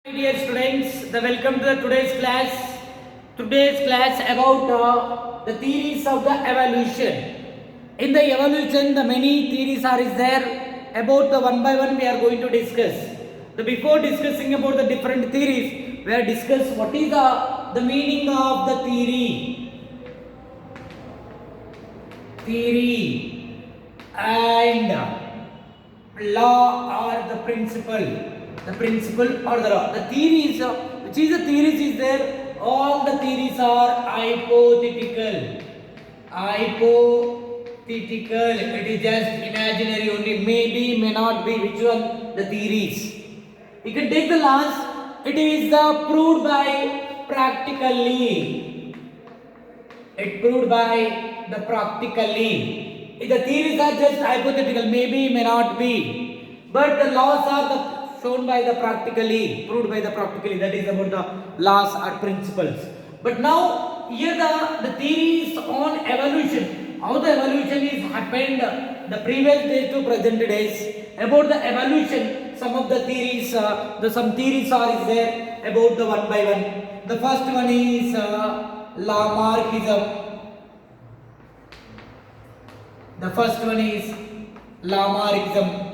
Dear students, welcome to the today's class. Today's class about the theories of the evolution. In the evolution, the many theories are is there. About the one by one, we are going to discuss. The before discussing about the different theories, we are discuss what is the meaning of the theory and law or the principle or the law. The theory is which is the theories is there. All the theories are hypothetical. It is just imaginary only. Maybe, may not be. Which one? The theories. You can take the last. It is proved by practically. It proved by the practically. The theories are just hypothetical. Maybe, may not be. But the laws are shown by the practically, proved by the practically. That is about the laws or principles. But now here the theories on evolution, how the evolution is happened the previous days to present days. About the evolution, some of the theories, some theories are is there about the one by one. The first one is LAMARKISM. The first one is LAMARKISM,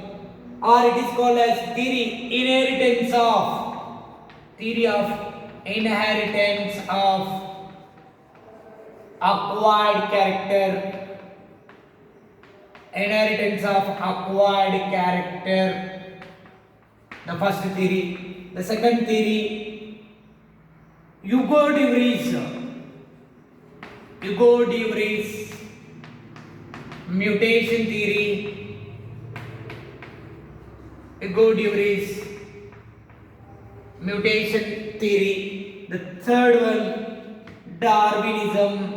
or it is called as theory of inheritance of acquired character. The first theory. The second theory, Hugo de Vries, mutation theory. Mutation theory. The third one, Darwinism.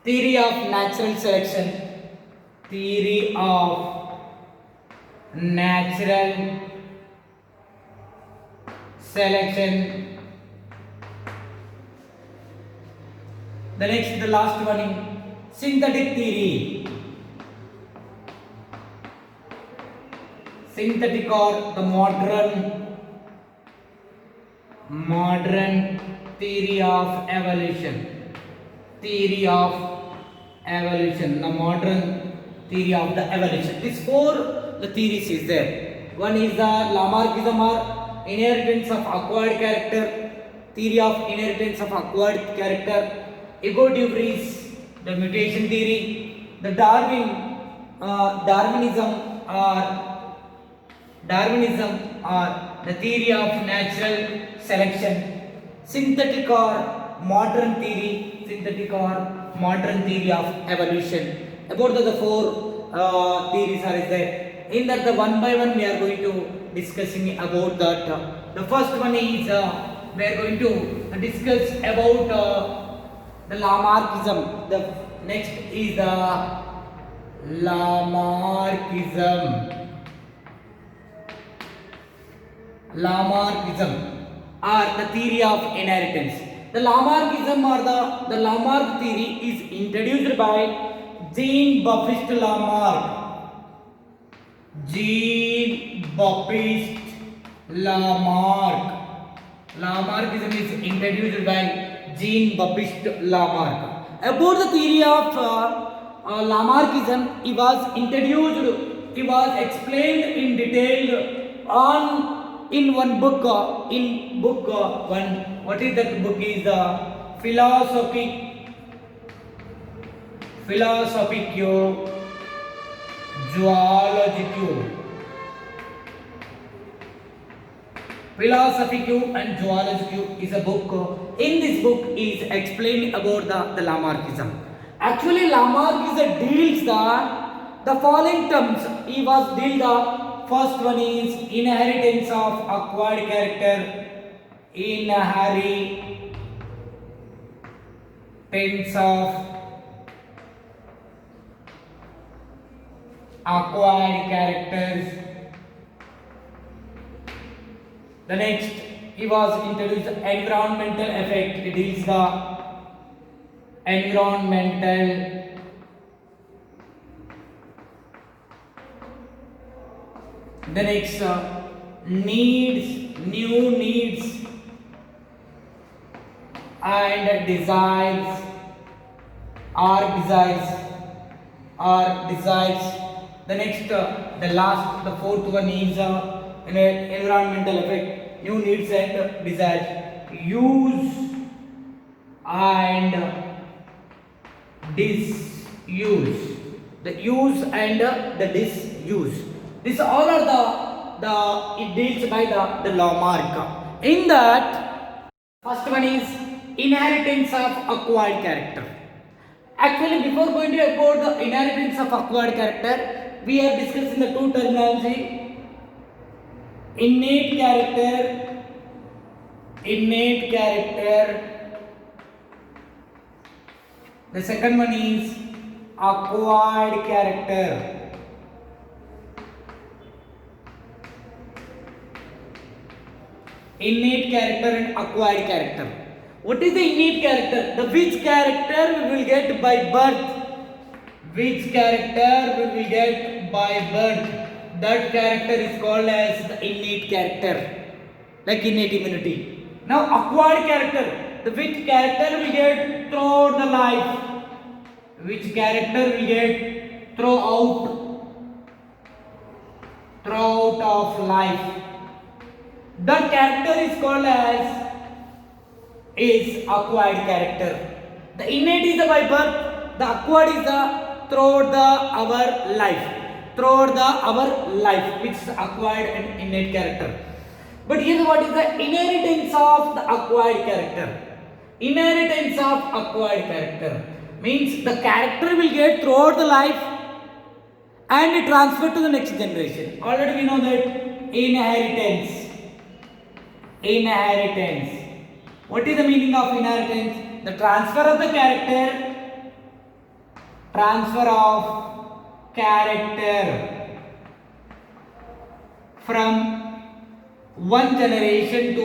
Theory of natural selection. The last one, synthetic theory. Synthetic or the modern theory of evolution. The modern theory of the evolution. These four the theories is there. One is the LAMARKISM or inheritance of acquired character. Theory of inheritance of acquired character. Hugo de Vries, the mutation theory. The Darwinism or the theory of natural selection. Synthetic or modern theory of evolution. About the four theories are there. In that the one by one we are going to discussing about that. The first one is we are going to discuss about the LAMARKISM. The next is the LAMARKISM or the theory of inheritance. The LAMARKISM or the Lamarck theory is introduced by Jean-Baptiste Lamarck. Lamarckism is introduced by Jean-Baptiste Lamarck. About the theory of Lamarckism, he was explained in detail in one book. What is that book? Is the Philosophico and Zoologico is a book. In this book is explained about the Lamarckism. Actually, Lamarck deals the following terms. He was deal the first one is inheritance of acquired character. Inheritance of acquired characters. The next, he was introduced environmental effect. It is the environmental The next needs, new needs and desires or desires. The next, the last, the fourth one is environmental effect, new needs and desires, use and disuse. The use and the disuse. These all are the it deals by the Lamarck. In that, first one is inheritance of acquired character. Actually, before going to about the inheritance of acquired character, we are discussing the two terminology: innate character, the second one is acquired character. Innate character and acquired character. What is the innate character? The which character we will get by birth. Which character we will get by birth. That character is called as the innate character. Like innate immunity. Now acquired character. The which character we get throughout the life. Which character we get throughout of life. The character is called as is acquired character. The innate is the by birth, the acquired is the throughout our life, which is acquired and innate character. But here what is the inheritance of the acquired character? Inheritance of acquired character means the character will get throughout the life and transfer to the next generation. Already we know that inheritance. What is the meaning of inheritance? The transfer of character from one generation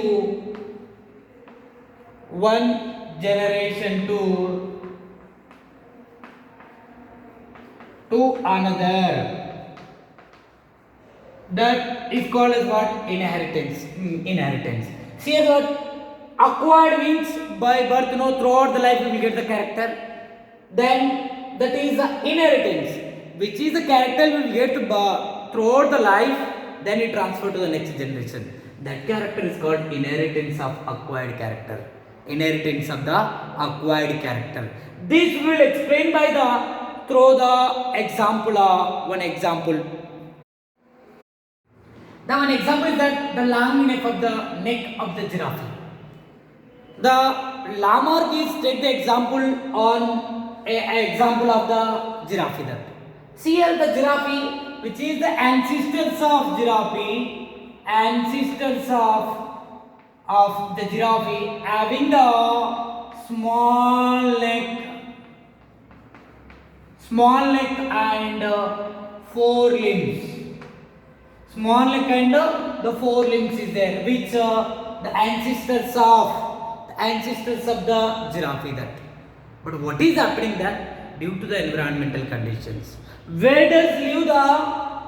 to another. That is called as what? Inheritance. See as what? Acquired means by birth, throughout the life we will get the character. Then that is the inheritance, which is the character we will get throughout the life, then it transferred to the next generation. That character is called inheritance of acquired character. Inheritance of the acquired character. This we will explain by through the example, one example. The one example is that the long neck of the giraffe. The Lamarck take the example on a example of the giraffe. That see here the giraffe, which is the ancestors of the giraffe, having the small neck and four limbs. Small neck and the four limbs is there, which the ancestors of the giraffe. That. But what is happening that due to the environmental conditions, where does live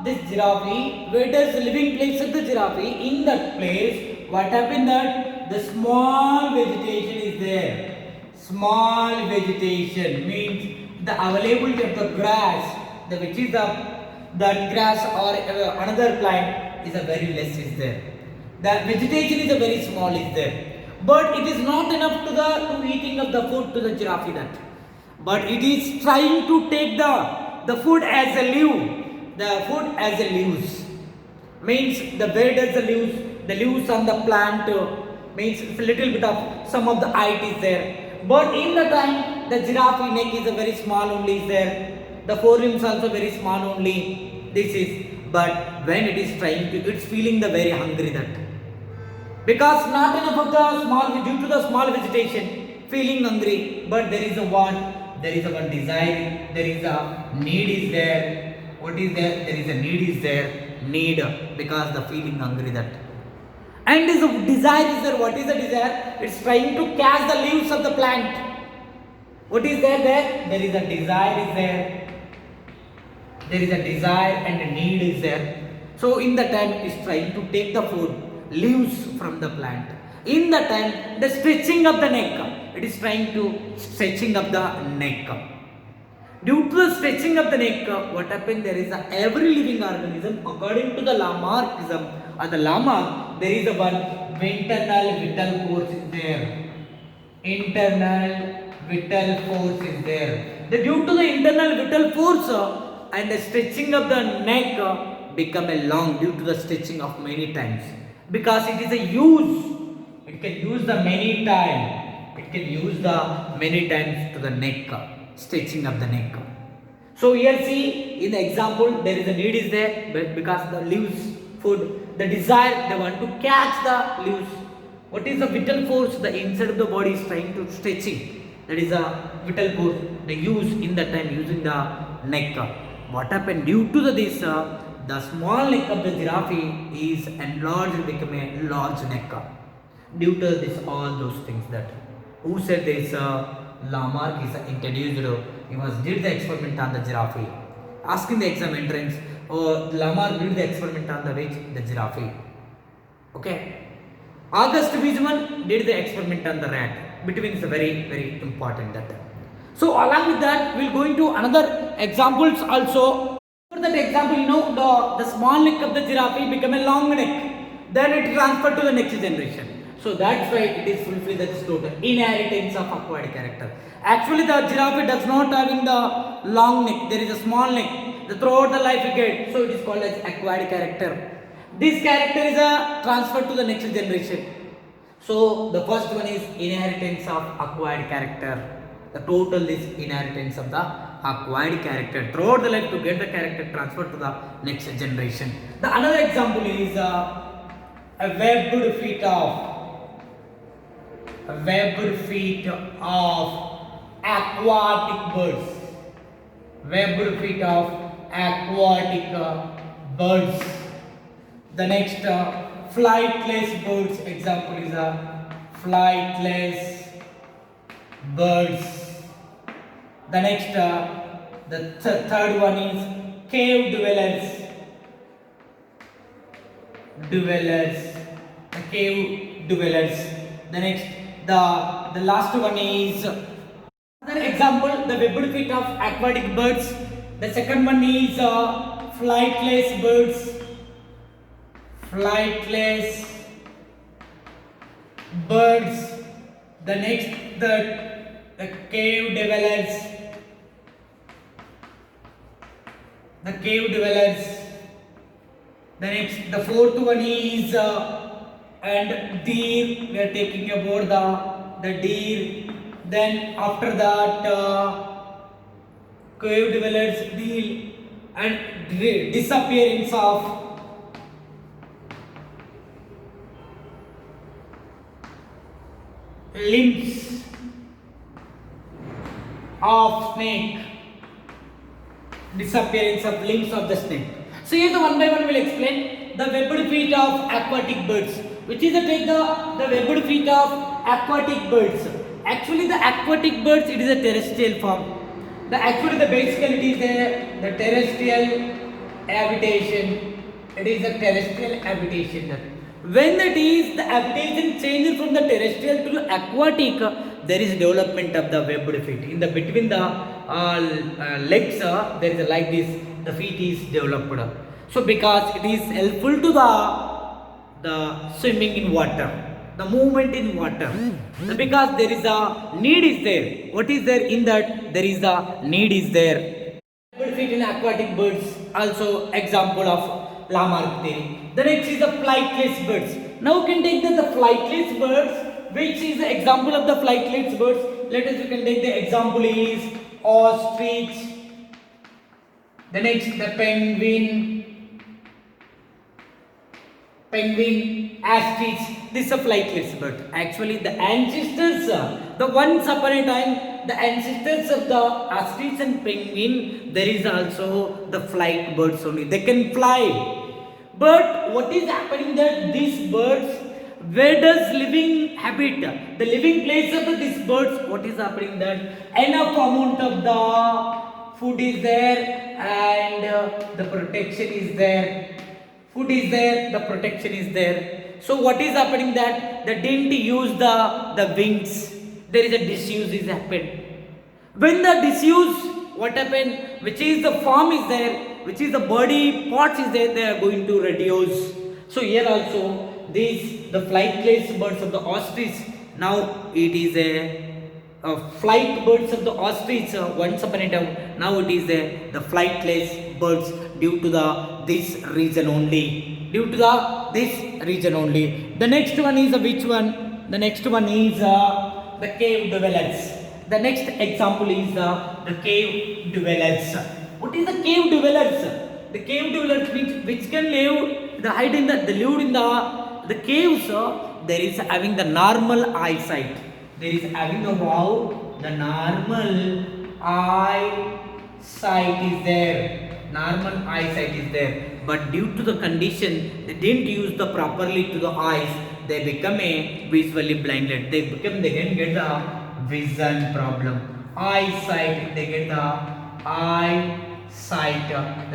this giraffe? Where does the living place of the giraffe? In that place, what happened that the small vegetation is there. Small vegetation means the availability of the grass, which is that grass or another plant is a very less is there. The vegetation is a very small is there, but it is not enough to eating of the food to the giraffe. That, but it is trying to take the food as a leaf. The food as a leaves means the where does the leaves on the plant means a little bit of some of the height is there, but in the time the giraffe neck is a very small only is there. The forelimbs also very small only. This is, but when it is trying to, it's feeling the very hungry that. Because not enough of the due to the small vegetation, feeling hungry, but there is a want, there is a one desire, there is a need is there. What is there? There is a need is there. Need, because the feeling hungry that. And this desire is there. What is the desire? It's trying to catch the leaves of the plant. What is there? There is a desire is there. There is a desire and a need is there. So in the time it is trying to take the food, leaves from the plant. In the time the stretching of the neck, it is trying to stretching of the neck. Due to the stretching of the neck, what happened? There is every living organism, according to the LAMARKism or the Lamarck, there is a one internal vital force is there. Internal vital force is there. Due to the internal vital force and the stretching of the neck become a long due to the stretching of many times, because it is a use. It can use the many time. It can use the many times to the neck, stretching of the neck. So here see in the example there is a need is there, but because the leaves food, the desire they want to catch the leaves. What is the vital force? The inside of the body is trying to stretching. That is a vital force. They use in the time using the neck. What happened due to this? The small neck of the giraffe is enlarged, become a large neck. Due to this, all those things that who said this? Lamarck is introduced. He was did the experiment on the giraffe. Asking the exam entrance, Lamarck did the experiment on the giraffe. Okay. August Weismann did the experiment on the rat. Between is very important that. So along with that, we'll go into another examples also. For that example, the small neck of the giraffe become a long neck. Then it transferred to the next generation. So that's why it is fulfilled that is total inheritance of acquired character. Actually, the giraffe does not having the long neck. There is a small neck. Throughout the life you get. So it is called as acquired character. This character is transferred to the next generation. So the first one is inheritance of acquired character. The total is inheritance of the acquired character. Throughout the life to get the character transferred to the next generation. The another example is a webbed feet of aquatic birds. Webbed feet of aquatic birds. The next flightless birds example is a flightless birds. The next the third one is cave dwellers. The cave dwellers. The next the last one is another example, the webbed feet of aquatic birds. The second one is flightless birds. Flightless birds. The next the cave dwellers. The cave dwellers. The next the fourth one is and deer. We are taking about the deer. Then after that cave dwellers, deer, and disappearance of limbs of snake. Disappearance of limbs of the snake. So here the one by one will explain the webbed feet of aquatic birds. Which is the webbed feet of aquatic birds. Actually the aquatic birds, it is a terrestrial form. The basically it is the terrestrial habitation. It is a terrestrial habitation. When that is the habitation changes from the terrestrial to aquatic, there is development of the webbed feet. In the between the legs, there is like this. The feet is developed. So because it is helpful to the swimming in water, the movement in water. Because there is a need is there. What is there in that? There is a need is there. Webbed feet in aquatic birds. Also example of Lamarck theory. The next is the flightless birds. Now we can take the flightless birds, which is the example of the flightless birds. Let us you can take the example is ostrich. The next the penguin, ostrich. This is a flightless bird. Actually the ancestors, the once upon a time, the ancestors of the ostrich and penguin, there is also the flight birds only. They can fly. But what is happening that these birds, where does living habit, the living place of these birds, what is happening that enough amount of the food is there and the protection is there food is there, the protection is there. So what is happening that they didn't use the wings. There is a disuse is happened. When the disuse, what happened? Which is the form is there, which is the body parts is there, they are going to reduce. So here also the flightless birds of the ostrich. Now it is a flight birds of the ostrich once upon a time. Now it is the flightless birds due to this reason only. Due to this reason only. The next one is which one? The next one is the cave dwellers. The next example is the cave dwellers. What is the cave dwellers? The cave dwellers which can live, the hide in they live in the caves. There is having the normal eyesight. There is having the normal eyesight is there. Normal eyesight is there. But due to the condition, they didn't use the properly to the eyes. They become a visually blinded. They can get the vision problem. Eyesight, they get the eyesight.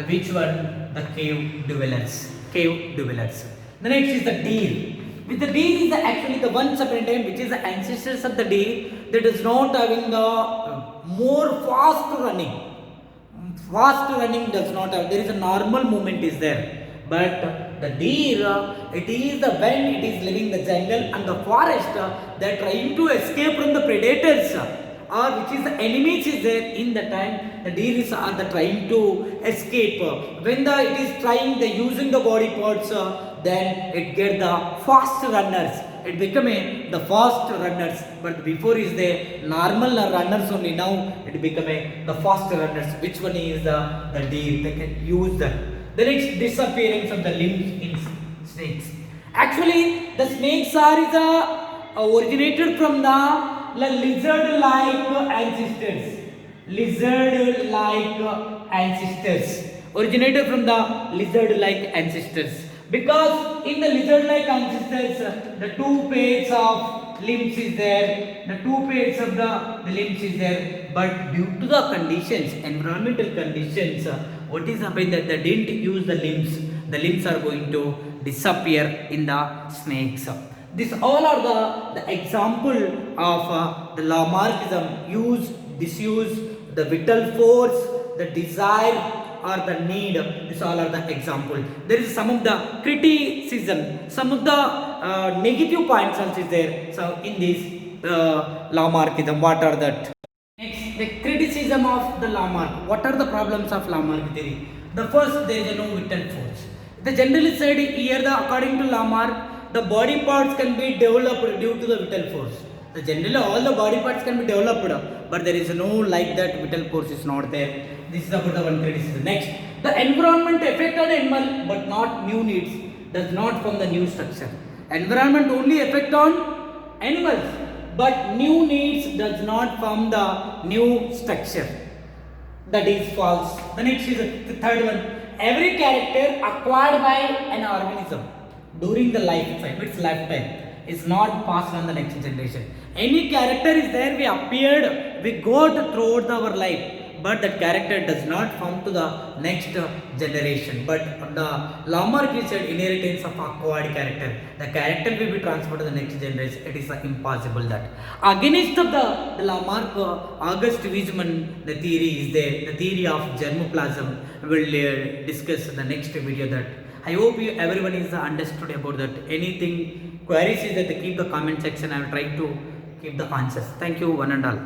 Which one? The cave dwellers. Cave dwellers. The next is the deer. With the deer is actually the one upon a time which is the ancestors of the deer that is not having the more fast running. Fast running does not have. There is a normal movement is there. But the deer, it is the when it is living in the jungle and the forest, they are trying to escape from the predators or which is the enemies is there. In the time the deer is are trying to escape. When it is trying the using the body parts, then it get the fast runners. It become the fast runners. But before is the normal runners only. Now it become the fast runners. Which one is the deer? They can use that. The next, disappearance of the limbs in snakes. Actually, the snakes are originated from the lizard-like ancestors. Lizard-like ancestors. Originated from the lizard-like ancestors. Because in the lizard-like ancestors, the two pairs of limbs is there. The two pairs of the limbs is there. But due to the conditions, environmental conditions, what is happening that they didn't use the limbs are going to disappear in the snakes. These all are the example of the LAMARKism, use, disuse, the vital force, the desire or the need. These all are the example. There is some of the criticism, some of the negative points also is there. So in this LAMARKism, what are that? Next, the criticism of the Lamarck. What are the problems of Lamarck theory? The first, there is no vital force. The generally said here, according to Lamarck, the body parts can be developed due to the vital force. The generally all the body parts can be developed, but there is no like that vital force is not there. This is about the one criticism. Next, the environment affect on animal, but not new needs. Does not form the new structure. Environment only affect on animals, but new needs does not form the new structure. That is false. The next is the third one. Every character acquired by an organism during the lifetime is not passed on the next generation. Any character is there, we appeared, we got throughout our life, but that character does not form to the next generation. But the Lamarck is said inheritance of acquired character. The character will be transferred to the next generation. It is impossible that. Against of the Lamarck, August Wiesmann, the theory is there. The theory of germplasm. We will discuss in the next video that. I hope everyone is understood about that. Anything queries is that keep the comment section. I will try to keep the answers. Thank you one and all.